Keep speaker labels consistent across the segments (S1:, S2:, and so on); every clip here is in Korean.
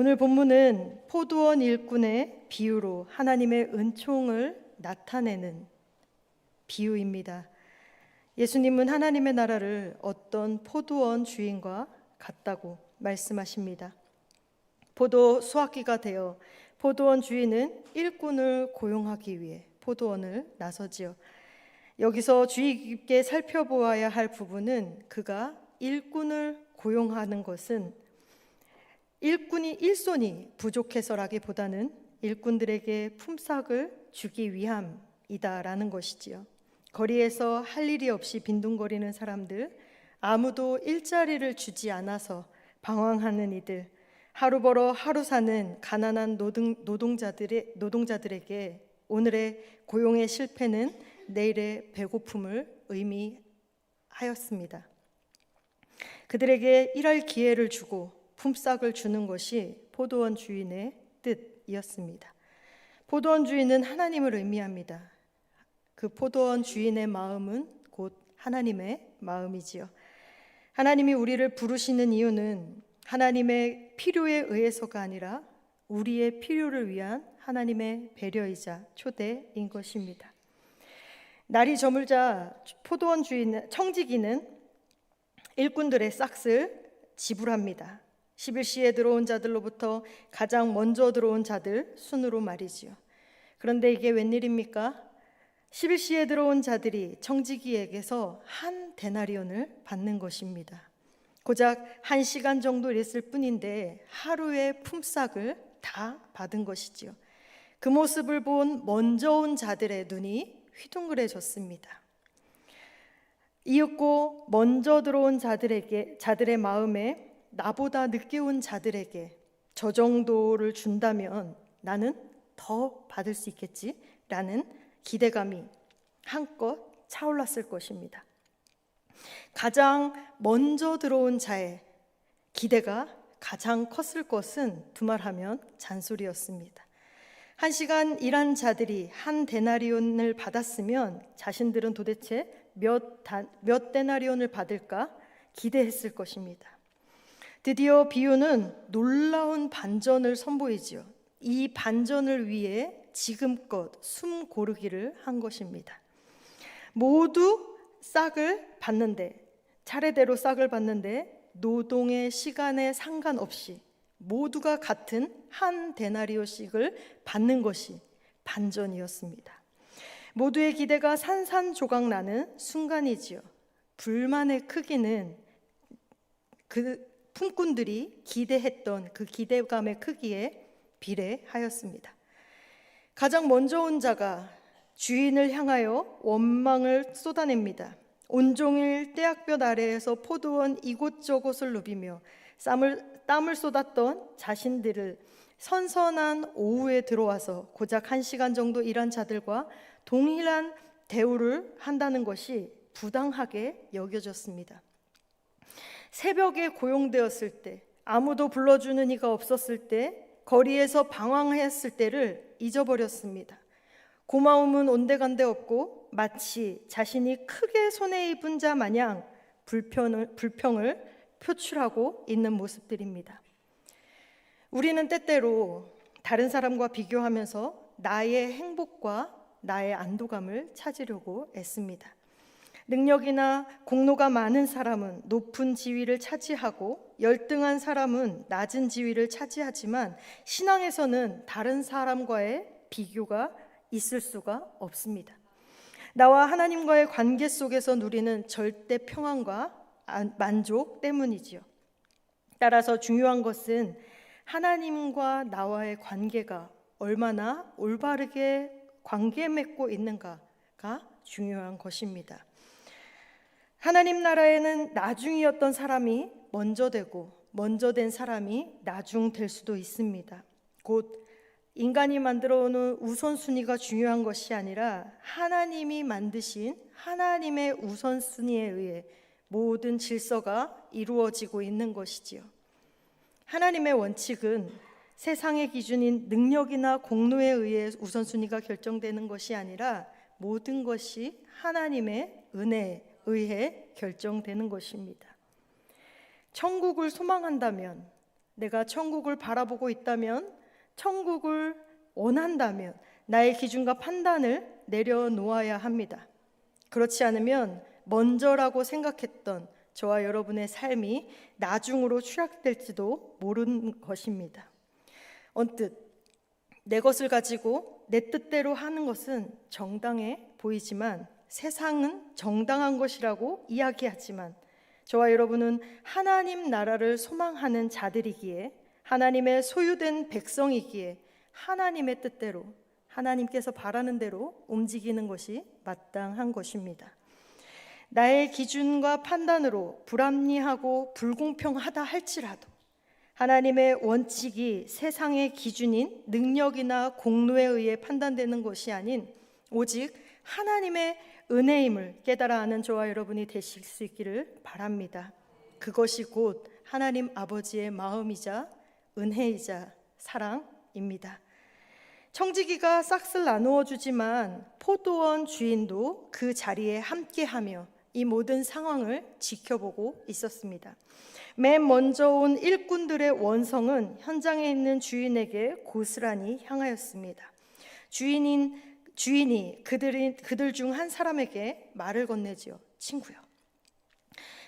S1: 오늘 본문은 포도원 일꾼의 비유로 하나님의 은총을 나타내는 비유입니다. 예수님은 하나님의 나라를 어떤 포도원 주인과 같다고 말씀하십니다. 포도 수확기가 되어 포도원 주인은 일꾼을 고용하기 위해 포도원을 나서지요. 여기서 주의 깊게 살펴보아야 할 부분은 그가 일꾼을 고용하는 것은 일손이 부족해서라기보다는 일꾼들에게 품삯을 주기 위함이다라는 것이지요. 거리에서 할 일이 없이 빈둥거리는 사람들, 아무도 일자리를 주지 않아서 방황하는 이들, 하루 벌어 하루 사는 가난한 노동자들에게 오늘의 고용의 실패는 내일의 배고픔을 의미하였습니다. 그들에게 일할 기회를 주고 품삯을 주는 것이 포도원 주인의 뜻이었습니다. 포도원 주인은 하나님을 의미합니다. 그 포도원 주인의 마음은 곧 하나님의 마음이지요. 하나님이 우리를 부르시는 이유는 하나님의 필요에 의해서가 아니라 우리의 필요를 위한 하나님의 배려이자 초대인 것입니다. 날이 저물자 포도원 주인 청지기는 일꾼들의 싹을 지불합니다. 11시에 들어온 자들로부터 가장 먼저 들어온 자들 순으로 말이지요. 그런데 이게 웬일입니까? 11시에 들어온 자들이 청지기에게서 한 데나리온을 받는 것입니다. 고작 1시간 정도 일했을 뿐인데 하루의 품삯을 다 받은 것이지요. 그 모습을 본 먼저 온 자들의 눈이 휘둥그레졌습니다. 이윽고 먼저 들어온 자들의 마음에 나보다 늦게 온 자들에게 저 정도를 준다면 나는 더 받을 수 있겠지라는 기대감이 한껏 차올랐을 것입니다. 가장 먼저 들어온 자의 기대가 가장 컸을 것은 두말하면 잔소리였습니다. 1시간 일한 자들이 한 데나리온을 받았으면 자신들은 도대체 몇 데나리온을 받을까 기대했을 것입니다. 드디어 비유는 놀라운 반전을 선보이지요. 이 반전을 위해 지금껏 숨 고르기를 한 것입니다. 모두 싹을 받는데, 차례대로 싹을 받는데 노동의 시간에 상관없이 모두가 같은 한 데나리오씩을 받는 것이 반전이었습니다. 모두의 기대가 산산조각 나는 순간이지요. 불만의 크기는 그 품꾼들이 기대했던 그 기대감의 크기에 비례하였습니다. 가장 먼저 온 자가 주인을 향하여 원망을 쏟아냅니다. 온종일 떼약볕 아래에서 포도원 이곳저곳을 누비며 땀을 쏟았던 자신들을 선선한 오후에 들어와서 고작 1시간 정도 일한 자들과 동일한 대우를 한다는 것이 부당하게 여겨졌습니다. 새벽에 고용되었을 때, 아무도 불러주는 이가 없었을 때, 거리에서 방황했을 때를 잊어버렸습니다. 고마움은 온데간데 없고 마치 자신이 크게 손해입은 자 마냥 불평을 표출하고 있는 모습들입니다. 우리는 때때로 다른 사람과 비교하면서 나의 행복과 나의 안도감을 찾으려고 애씁니다. 능력이나 공로가 많은 사람은 높은 지위를 차지하고 열등한 사람은 낮은 지위를 차지하지만 신앙에서는 다른 사람과의 비교가 있을 수가 없습니다. 나와 하나님과의 관계 속에서 누리는 절대 평안과 만족 때문이지요. 따라서 중요한 것은 하나님과 나와의 관계가 얼마나 올바르게 관계 맺고 있는가가 중요한 것입니다. 하나님 나라에는 나중이었던 사람이 먼저 되고 먼저 된 사람이 나중 될 수도 있습니다. 곧 인간이 만들어 오는 우선순위가 중요한 것이 아니라 하나님이 만드신 하나님의 우선순위에 의해 모든 질서가 이루어지고 있는 것이지요. 하나님의 원칙은 세상의 기준인 능력이나 공로에 의해 우선순위가 결정되는 것이 아니라 모든 것이 하나님의 은혜에 의해 결정되는 것입니다. 천국을 소망한다면 내가 천국을 바라보고 있다면, 천국을 원한다면 나의 기준과 판단을 내려놓아야 합니다. 그렇지 않으면 먼저라고 생각했던 저와 여러분의 삶이 나중으로 추락될지도 모르는 것입니다. 언뜻 내 것을 가지고 내 뜻대로 하는 것은 정당해 보이지만, 세상은 정당한 것이라고 이야기하지만, 저와 여러분은 하나님 나라를 소망하는 자들이기에, 하나님의 소유된 백성이기에 하나님의 뜻대로, 하나님께서 바라는 대로 움직이는 것이 마땅한 것입니다. 나의 기준과 판단으로 불합리하고 불공평하다 할지라도 하나님의 원칙이 세상의 기준인 능력이나 공로에 의해 판단되는 것이 아닌 오직 하나님의 은혜임을 깨달아 아는 저와 여러분이 되실 수 있기를 바랍니다. 그것이 곧 하나님 아버지의 마음이자 은혜이자 사랑입니다. 청지기가 싹을 나누어 주지만 포도원 주인도 그 자리에 함께하며 이 모든 상황을 지켜보고 있었습니다. 맨 먼저 온 일꾼들의 원성은 현장에 있는 주인에게 고스란히 향하였습니다. 주인이 그들 중 한 사람에게 말을 건네지요. 친구요.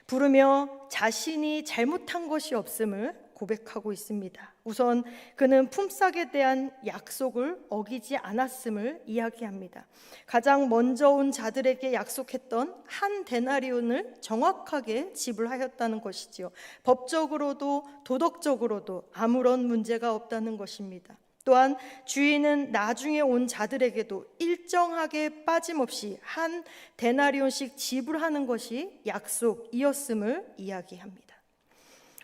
S1: 부르며 자신이 잘못한 것이 없음을 고백하고 있습니다. 우선 그는 품삯에 대한 약속을 어기지 않았음을 이야기합니다. 가장 먼저 온 자들에게 약속했던 한 데나리온을 정확하게 지불하였다는 것이지요. 법적으로도 도덕적으로도 아무런 문제가 없다는 것입니다. 또한 주인은 나중에 온 자들에게도 일정하게 빠짐없이 한 데나리온씩 지불하는 것이 약속이었음을 이야기합니다.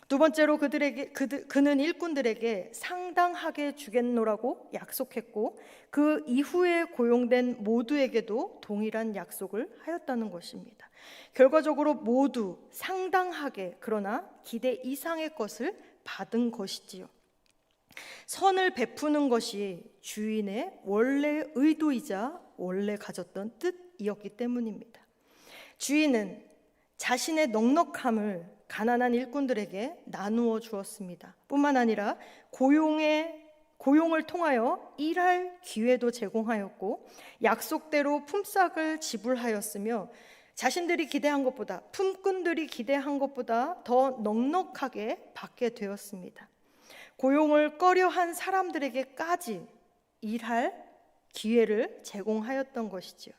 S1: 두 번째로 그는 일꾼들에게 상당하게 주겠노라고 약속했고, 그 이후에 고용된 모두에게도 동일한 약속을 하였다는 것입니다. 결과적으로 모두 상당하게, 그러나 기대 이상의 것을 받은 것이지요. 선을 베푸는 것이 주인의 원래 의도이자 원래 가졌던 뜻이었기 때문입니다. 주인은 자신의 넉넉함을 가난한 일꾼들에게 나누어 주었습니다. 뿐만 아니라 고용을 통하여 일할 기회도 제공하였고, 약속대로 품삯을 지불하였으며, 자신들이 기대한 것보다, 품꾼들이 기대한 것보다 더 넉넉하게 받게 되었습니다. 고용을 꺼려한 사람들에게까지 일할 기회를 제공하였던 것이지요.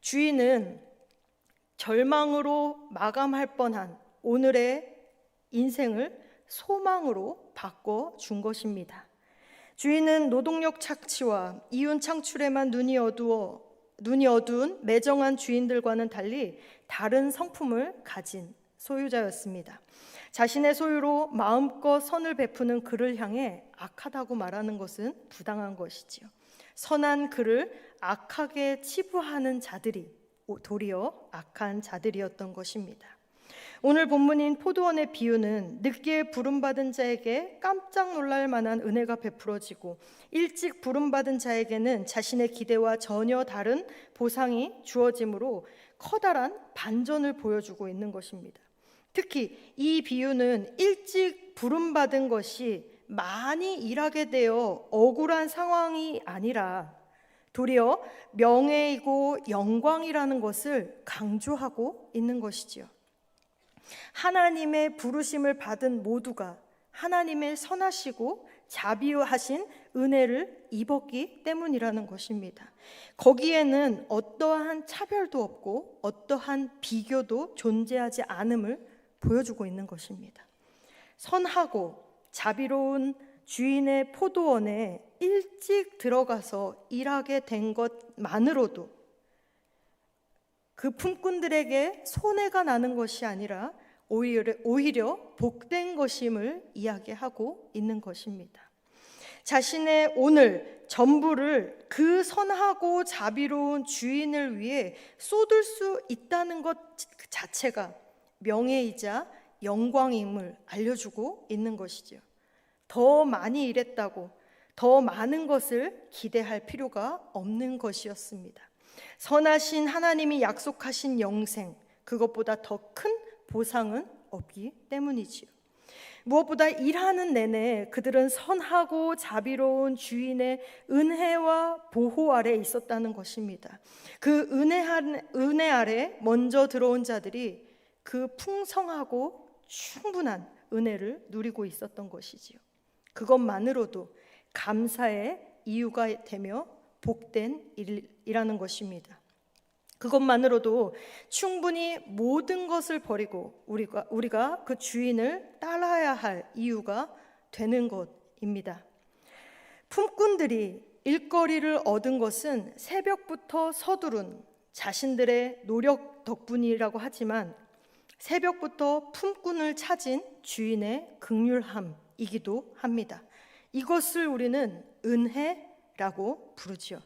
S1: 주인은 절망으로 마감할 뻔한 오늘의 인생을 소망으로 바꿔준 것입니다. 주인은 노동력 착취와 이윤 창출에만 눈이 어두운 매정한 주인들과는 달리 다른 성품을 가진 소유자였습니다. 자신의 소유로 마음껏 선을 베푸는 그를 향해 악하다고 말하는 것은 부당한 것이지요. 선한 그를 악하게 치부하는 자들이 도리어 악한 자들이었던 것입니다. 오늘 본문인 포도원의 비유는 늦게 부름받은 자에게 깜짝 놀랄 만한 은혜가 베풀어지고, 일찍 부름받은 자에게는 자신의 기대와 전혀 다른 보상이 주어지므로 커다란 반전을 보여주고 있는 것입니다. 특히 이 비유는 일찍 부름받은 것이 많이 일하게 되어 억울한 상황이 아니라 도리어 명예이고 영광이라는 것을 강조하고 있는 것이지요. 하나님의 부르심을 받은 모두가 하나님의 선하시고 자비하신 은혜를 입었기 때문이라는 것입니다. 거기에는 어떠한 차별도 없고 어떠한 비교도 존재하지 않음을 보여주고 있는 것입니다. 선하고 자비로운 주인의 포도원에 일찍 들어가서 일하게 된 것만으로도 그 품꾼들에게 손해가 나는 것이 아니라 오히려 복된 것임을 이야기하고 있는 것입니다. 자신의 오늘 전부를 그 선하고 자비로운 주인을 위해 쏟을 수 있다는 것 자체가 명예이자 영광임을 알려주고 있는 것이죠. 더 많이 일했다고 더 많은 것을 기대할 필요가 없는 것이었습니다. 선하신 하나님이 약속하신 영생, 그것보다 더 큰 보상은 없기 때문이지요. 무엇보다 일하는 내내 그들은 선하고 자비로운 주인의 은혜와 보호 아래 있었다는 것입니다. 그 은혜 아래 먼저 들어온 자들이 그 풍성하고 충분한 은혜를 누리고 있었던 것이지요. 그것만으로도 감사의 이유가 되며 복된 일이라는 것입니다. 그것만으로도 충분히 모든 것을 버리고 우리가 그 주인을 따라야 할 이유가 되는 것입니다. 품꾼들이 일거리를 얻은 것은 새벽부터 서두른 자신들의 노력 덕분이라고 하지만 새벽부터 품꾼을 찾은 주인의 긍휼함이기도 합니다. 이것을 우리는 은혜라고 부르지요.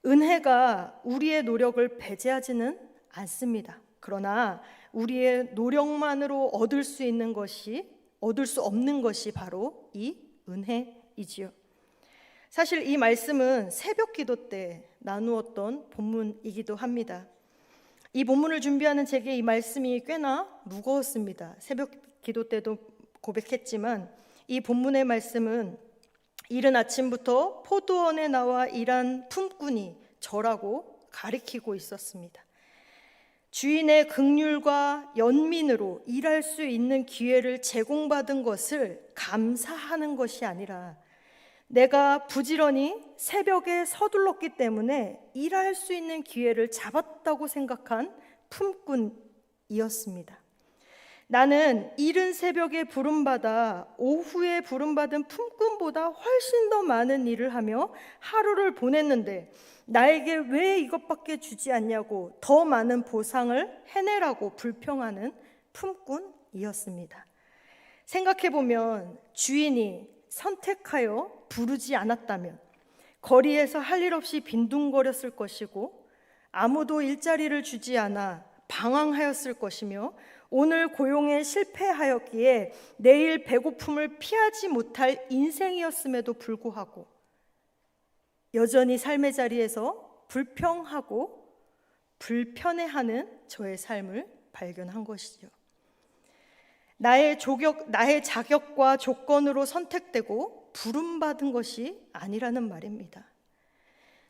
S1: 은혜가 우리의 노력을 배제하지는 않습니다. 그러나 우리의 노력만으로 얻을 수 없는 것이 바로 이 은혜이지요. 사실 이 말씀은 새벽 기도 때 나누었던 본문이기도 합니다. 이 본문을 준비하는 제게 이 말씀이 꽤나 무거웠습니다. 새벽 기도 때도 고백했지만 이 본문의 말씀은 이른 아침부터 포도원에 나와 일한 품꾼이 저라고 가리키고 있었습니다. 주인의 긍휼과 연민으로 일할 수 있는 기회를 제공받은 것을 감사하는 것이 아니라 내가 부지런히 새벽에 서둘렀기 때문에 일할 수 있는 기회를 잡았다고 생각한 품꾼이었습니다. 나는 이른 새벽에 부름받아 오후에 부름받은 품꾼보다 훨씬 더 많은 일을 하며 하루를 보냈는데 나에게 왜 이것밖에 주지 않냐고 더 많은 보상을 해내라고 불평하는 품꾼이었습니다. 생각해보면 주인이 선택하여 부르지 않았다면 거리에서 할 일 없이 빈둥거렸을 것이고 아무도 일자리를 주지 않아 방황하였을 것이며 오늘 고용에 실패하였기에 내일 배고픔을 피하지 못할 인생이었음에도 불구하고 여전히 삶의 자리에서 불평하고 불편해하는 저의 삶을 발견한 것이죠. 나의 자격과 조건으로 선택되고 부름받은 것이 아니라는 말입니다.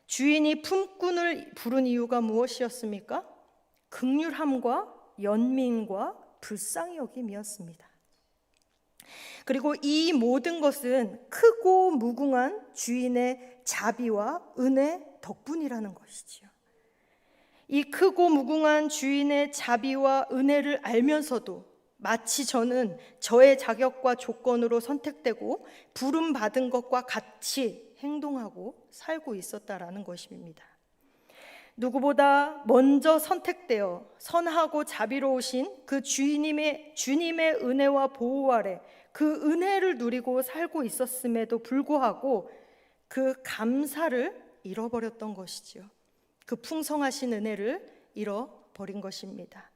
S1: 주인이 품꾼을 부른 이유가 무엇이었습니까? 긍휼함과 연민과 불쌍히 여김이었습니다. 그리고 이 모든 것은 크고 무궁한 주인의 자비와 은혜 덕분이라는 것이지요. 이 크고 무궁한 주인의 자비와 은혜를 알면서도 마치 저는 저의 자격과 조건으로 선택되고 부름받은 것과 같이 행동하고 살고 있었다라는 것입니다. 누구보다 먼저 선택되어 선하고 자비로우신 그 주님의 은혜와 보호 아래 그 은혜를 누리고 살고 있었음에도 불구하고 그 감사를 잃어버렸던 것이지요. 그 풍성하신 은혜를 잃어버린 것입니다.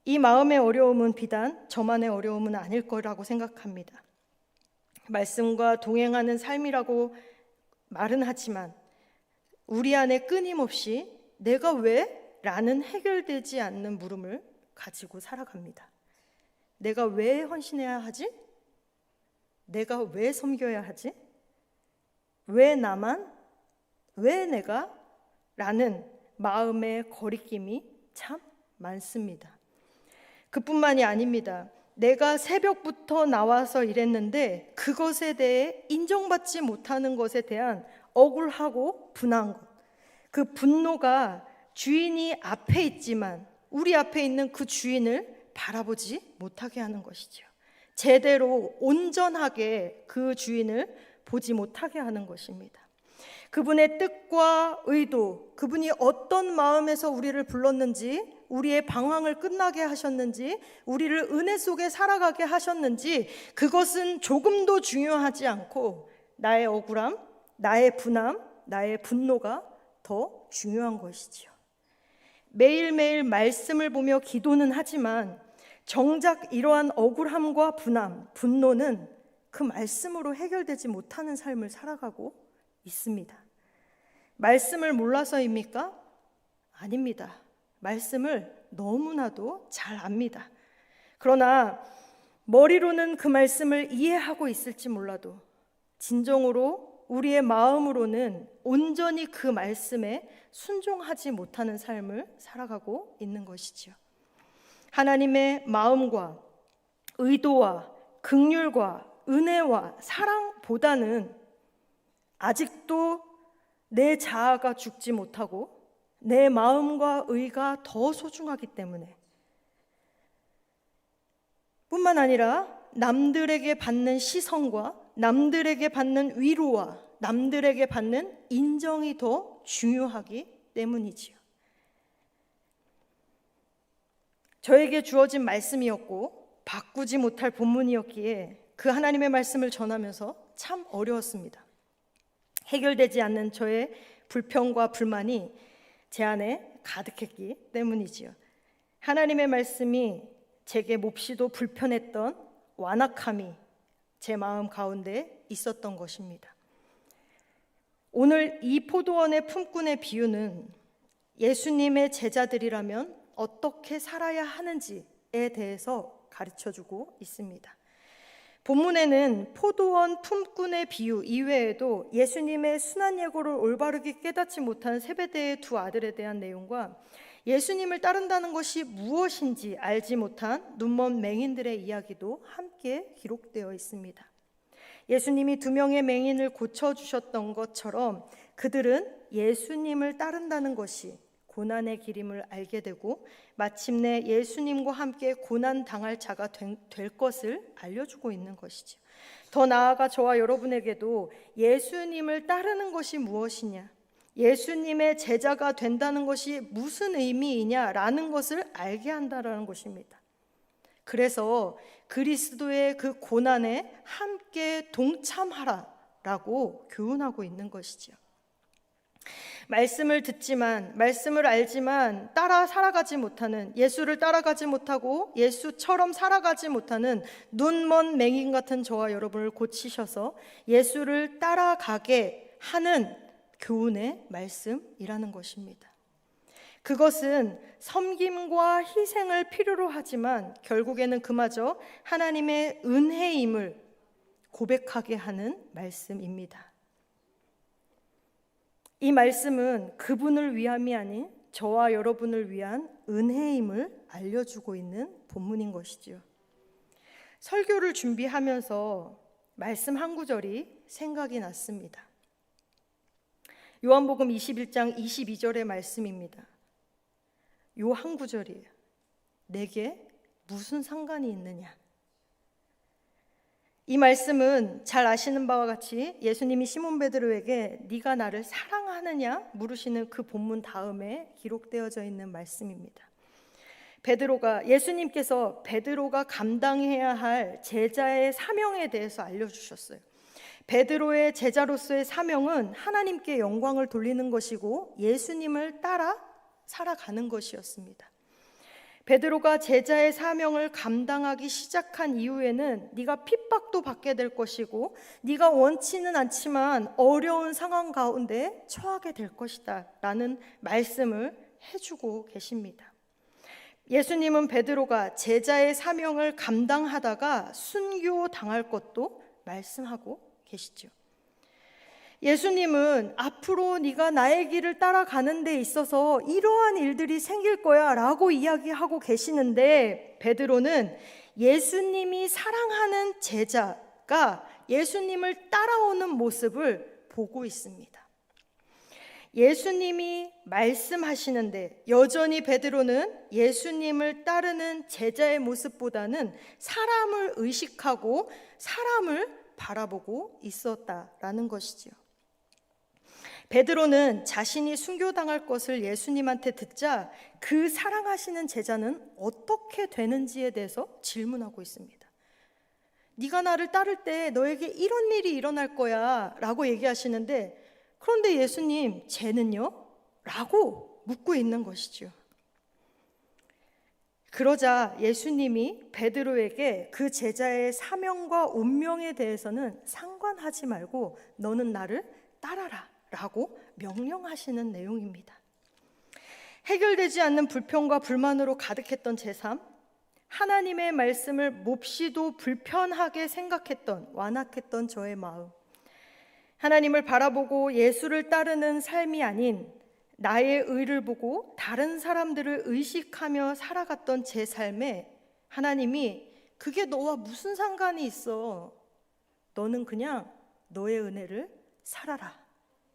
S1: 이 마음의 어려움은 비단 저만의 어려움은 아닐 거라고 생각합니다. 말씀과 동행하는 삶이라고 말은 하지만 우리 안에 끊임없이 내가 왜? 라는 해결되지 않는 물음을 가지고 살아갑니다. 내가 왜 헌신해야 하지? 내가 왜 섬겨야 하지? 왜 나만? 왜 내가? 라는 마음의 거리낌이 참 많습니다. 그뿐만이 아닙니다. 내가 새벽부터 나와서 일했는데 그것에 대해 인정받지 못하는 것에 대한 억울하고 분한 것, 그 분노가 주인이 앞에 있지만 우리 앞에 있는 그 주인을 바라보지 못하게 하는 것이죠. 제대로 온전하게 그 주인을 보지 못하게 하는 것입니다. 그분의 뜻과 의도, 그분이 어떤 마음에서 우리를 불렀는지, 우리의 방황을 끝나게 하셨는지, 우리를 은혜 속에 살아가게 하셨는지, 그것은 조금도 중요하지 않고 나의 억울함, 나의 분함, 나의 분노가 더 중요한 것이지요. 매일매일 말씀을 보며 기도는 하지만 정작 이러한 억울함과 분함, 분노는 그 말씀으로 해결되지 못하는 삶을 살아가고 있습니다. 말씀을 몰라서입니까? 아닙니다. 말씀을 너무나도 잘 압니다. 그러나 머리로는 그 말씀을 이해하고 있을지 몰라도 진정으로 우리의 마음으로는 온전히 그 말씀에 순종하지 못하는 삶을 살아가고 있는 것이지요. 하나님의 마음과 의도와 긍휼과 은혜와 사랑보다는 아직도 내 자아가 죽지 못하고 내 마음과 의가 더 소중하기 때문에, 뿐만 아니라 남들에게 받는 시선과 남들에게 받는 위로와 남들에게 받는 인정이 더 중요하기 때문이지요. 저에게 주어진 말씀이었고 바꾸지 못할 본문이었기에 그 하나님의 말씀을 전하면서 참 어려웠습니다. 해결되지 않는 저의 불평과 불만이 제 안에 가득했기 때문이지요. 하나님의 말씀이 제게 몹시도 불편했던 완악함이 제 마음 가운데 있었던 것입니다. 오늘 이 포도원의 품꾼의 비유는 예수님의 제자들이라면 어떻게 살아야 하는지에 대해서 가르쳐주고 있습니다. 본문에는 포도원 품꾼의 비유 이외에도 예수님의 순한 예고를 올바르게 깨닫지 못한 세베대의 두 아들에 대한 내용과 예수님을 따른다는 것이 무엇인지 알지 못한 눈먼 맹인들의 이야기도 함께 기록되어 있습니다. 예수님이 두 명의 맹인을 고쳐주셨던 것처럼 그들은 예수님을 따른다는 것이 고난의 길임을 알게 되고 마침내 예수님과 함께 고난당할 자가 될 것을 알려주고 있는 것이죠. 더 나아가 저와 여러분에게도 예수님을 따르는 것이 무엇이냐, 예수님의 제자가 된다는 것이 무슨 의미이냐라는 것을 알게 한다는 것입니다. 그래서 그리스도의 그 고난에 함께 동참하라라고 교훈하고 있는 것이죠. 말씀을 듣지만, 말씀을 알지만 따라 살아가지 못하는, 예수를 따라가지 못하고 예수처럼 살아가지 못하는 눈먼 맹인 같은 저와 여러분을 고치셔서 예수를 따라가게 하는 교훈의 말씀이라는 것입니다. 그것은 섬김과 희생을 필요로 하지만 결국에는 그마저 하나님의 은혜임을 고백하게 하는 말씀입니다. 이 말씀은 그분을 위함이 아닌 저와 여러분을 위한 은혜임을 알려주고 있는 본문인 것이죠. 설교를 준비하면서 말씀 한 구절이 생각이 났습니다. 요한복음 21장 22절의 말씀입니다. 요 한 구절이에요. 내게 무슨 상관이 있느냐. 이 말씀은 잘 아시는 바와 같이 예수님이 시몬 베드로에게 네가 나를 사랑하느냐 물으시는 그 본문 다음에 기록되어져 있는 말씀입니다. 예수님께서 베드로가 감당해야 할 제자의 사명에 대해서 알려주셨어요. 베드로의 제자로서의 사명은 하나님께 영광을 돌리는 것이고 예수님을 따라 살아가는 것이었습니다. 베드로가 제자의 사명을 감당하기 시작한 이후에는 네가 핍박도 받게 될 것이고 네가 원치는 않지만 어려운 상황 가운데 처하게 될 것이다 라는 말씀을 해주고 계십니다. 예수님은 베드로가 제자의 사명을 감당하다가 순교당할 것도 말씀하고 계시죠. 예수님은 앞으로 네가 나의 길을 따라가는 데 있어서 이러한 일들이 생길 거야 라고 이야기하고 계시는데 베드로는 예수님이 사랑하는 제자가 예수님을 따라오는 모습을 보고 있습니다. 예수님이 말씀하시는데 여전히 베드로는 예수님을 따르는 제자의 모습보다는 사람을 의식하고 사람을 바라보고 있었다라는 것이지요. 베드로는 자신이 순교당할 것을 예수님한테 듣자 그 사랑하시는 제자는 어떻게 되는지에 대해서 질문하고 있습니다. 네가 나를 따를 때 너에게 이런 일이 일어날 거야 라고 얘기하시는데 그런데 예수님 쟤는요? 라고 묻고 있는 것이죠. 그러자 예수님이 베드로에게 그 제자의 사명과 운명에 대해서는 상관하지 말고 너는 나를 따라라 라고 명령하시는 내용입니다. 해결되지 않는 불평과 불만으로 가득했던 제 삶, 하나님의 말씀을 몹시도 불편하게 생각했던, 완악했던 저의 마음, 하나님을 바라보고 예수를 따르는 삶이 아닌 나의 의를 보고 다른 사람들을 의식하며 살아갔던 제 삶에 하나님이 그게 너와 무슨 상관이 있어? 너는 그냥 너의 은혜를 살아라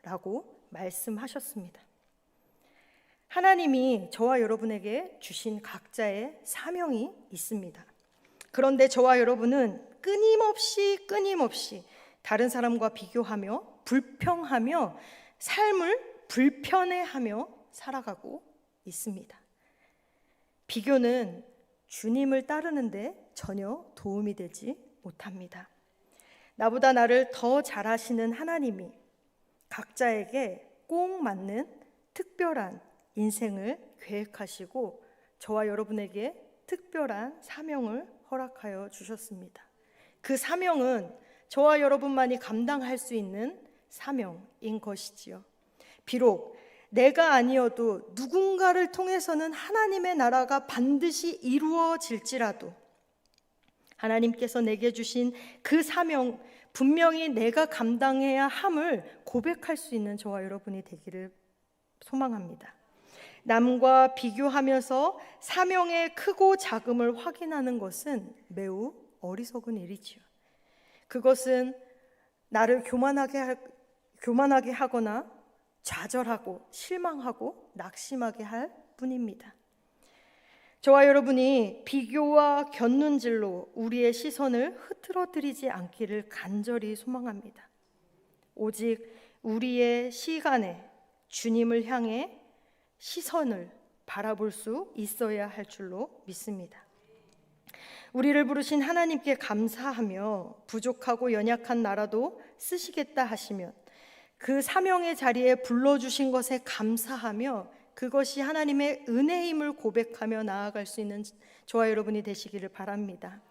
S1: 라고 말씀하셨습니다. 하나님이 저와 여러분에게 주신 각자의 사명이 있습니다. 그런데 저와 여러분은 끊임없이 다른 사람과 비교하며 불평하며 삶을 불편해하며 살아가고 있습니다. 비교는 주님을 따르는데 전혀 도움이 되지 못합니다. 나보다 나를 더 잘하시는 하나님이 각자에게 꼭 맞는 특별한 인생을 계획하시고 저와 여러분에게 특별한 사명을 허락하여 주셨습니다. 그 사명은 저와 여러분만이 감당할 수 있는 사명인 것이지요. 비록 내가 아니어도 누군가를 통해서는 하나님의 나라가 반드시 이루어질지라도 하나님께서 내게 주신 그 사명, 분명히 내가 감당해야 함을 고백할 수 있는 저와 여러분이 되기를 소망합니다. 남과 비교하면서 사명의 크고 작음을 확인하는 것은 매우 어리석은 일이지요. 그것은 나를 교만하게 하거나 좌절하고 실망하고 낙심하게 할 뿐입니다. 저와 여러분이 비교와 견눈질로 우리의 시선을 흐트러뜨리지 않기를 간절히 소망합니다. 오직 우리의 시간에 주님을 향해 시선을 바라볼 수 있어야 할 줄로 믿습니다. 우리를 부르신 하나님께 감사하며 부족하고 연약한 나라도 쓰시겠다 하시면 그 사명의 자리에 불러주신 것에 감사하며 그것이 하나님의 은혜임을 고백하며 나아갈 수 있는 저와 여러분이 되시기를 바랍니다.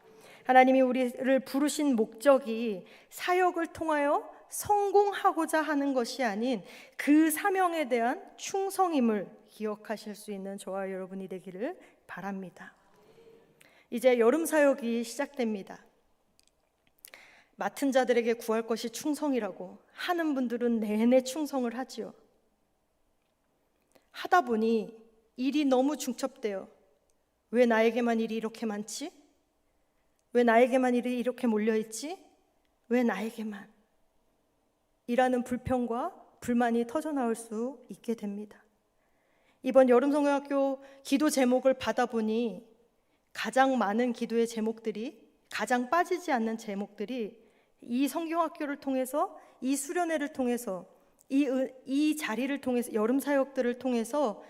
S1: 하나님이 우리를 부르신 목적이 사역을 통하여 성공하고자 하는 것이 아닌 그 사명에 대한 충성임을 기억하실 수 있는 저와 여러분이 되기를 바랍니다. 이제 여름 사역이 시작됩니다. 맡은 자들에게 구할 것이 충성이라고 하는 분들은 내내 충성을 하지요. 하다 보니 일이 너무 중첩돼요. 왜 나에게만 일이 이렇게 많지? 왜 나에게만 일이 이렇게 몰려있지? 왜 나에게만? 이라는 불평과 불만이 터져나올 수 있게 됩니다. 이번 여름성경학교 기도 제목을 받아보니 가장 많은 기도의 제목들이, 가장 빠지지 않는 제목들이 이 성경학교를 통해서, 이 수련회를 통해서, 이 자리를 통해서, 여름 사역들을 통해서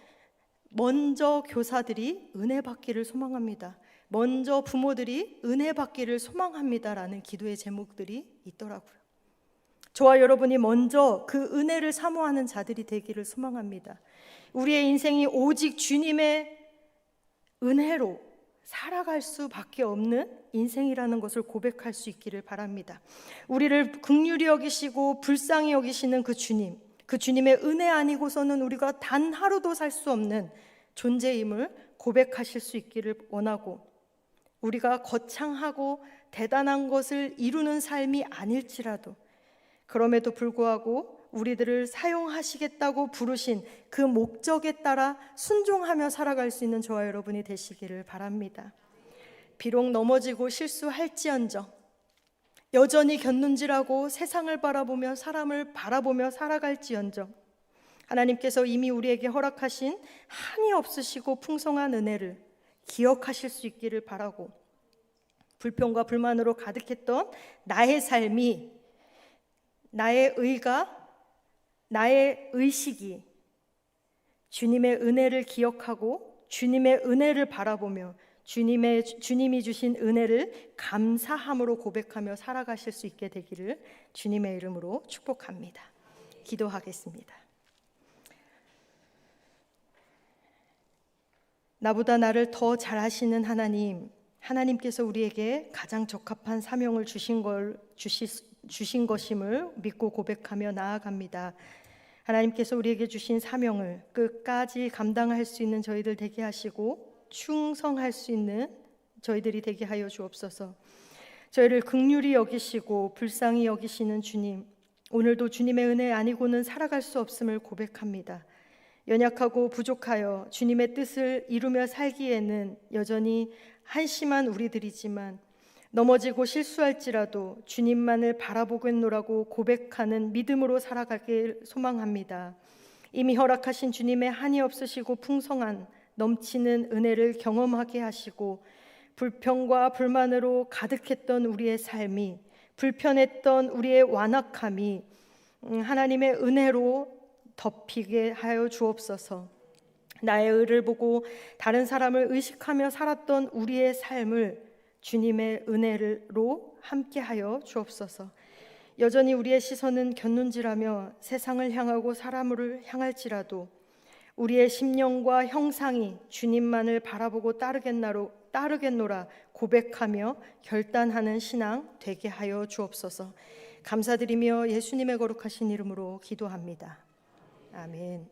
S1: 먼저 교사들이 은혜 받기를 소망합니다. 먼저 부모들이 은혜 받기를 소망합니다라는 기도의 제목들이 있더라고요. 저와 여러분이 먼저 그 은혜를 사모하는 자들이 되기를 소망합니다. 우리의 인생이 오직 주님의 은혜로 살아갈 수밖에 없는 인생이라는 것을 고백할 수 있기를 바랍니다. 우리를 긍휼히 여기시고 불쌍히 여기시는 그 주님, 그 주님의 은혜 아니고서는 우리가 단 하루도 살 수 없는 존재임을 고백하실 수 있기를 원하고, 우리가 거창하고 대단한 것을 이루는 삶이 아닐지라도 그럼에도 불구하고 우리들을 사용하시겠다고 부르신 그 목적에 따라 순종하며 살아갈 수 있는 저와 여러분이 되시기를 바랍니다. 비록 넘어지고 실수할지언정 여전히 견눈질하고 세상을 바라보며 사람을 바라보며 살아갈지언정 하나님께서 이미 우리에게 허락하신 한이 없으시고 풍성한 은혜를 기억하실 수 있기를 바라고, 불평과 불만으로 가득했던 나의 삶이, 나의 의가, 나의 의식이 주님의 은혜를 기억하고 주님의 은혜를 바라보며 주님이 주신 은혜를 감사함으로 고백하며 살아가실 수 있게 되기를 주님의 이름으로 축복합니다. 기도하겠습니다. 나보다 나를 더 잘하시는 하나님께서 우리에게 가장 적합한 사명을 주신 것임을 믿고 고백하며 나아갑니다. 하나님께서 우리에게 주신 사명을 끝까지 감당할 수 있는 저희들 되게 하시고 충성할 수 있는 저희들이 되게 하여 주옵소서. 저희를 긍휼히 여기시고 불쌍히 여기시는 주님, 오늘도 주님의 은혜 아니고는 살아갈 수 없음을 고백합니다. 연약하고 부족하여 주님의 뜻을 이루며 살기에는 여전히 한심한 우리들이지만 넘어지고 실수할지라도 주님만을 바라보겠노라고 고백하는 믿음으로 살아가길 소망합니다. 이미 허락하신 주님의 한이 없으시고 풍성한 넘치는 은혜를 경험하게 하시고 불평과 불만으로 가득했던 우리의 삶이, 불편했던 우리의 완악함이 하나님의 은혜로 덮이게 하여 주옵소서. 나의 의를 보고 다른 사람을 의식하며 살았던 우리의 삶을 주님의 은혜로 함께하여 주옵소서. 여전히 우리의 시선은 곁눈질하며 세상을 향하고 사람을 향할지라도 우리의 심령과 형상이 주님만을 바라보고 따르겠노라 고백하며 결단하는 신앙 되게 하여 주옵소서. 감사드리며 예수님의 거룩하신 이름으로 기도합니다. 아멘.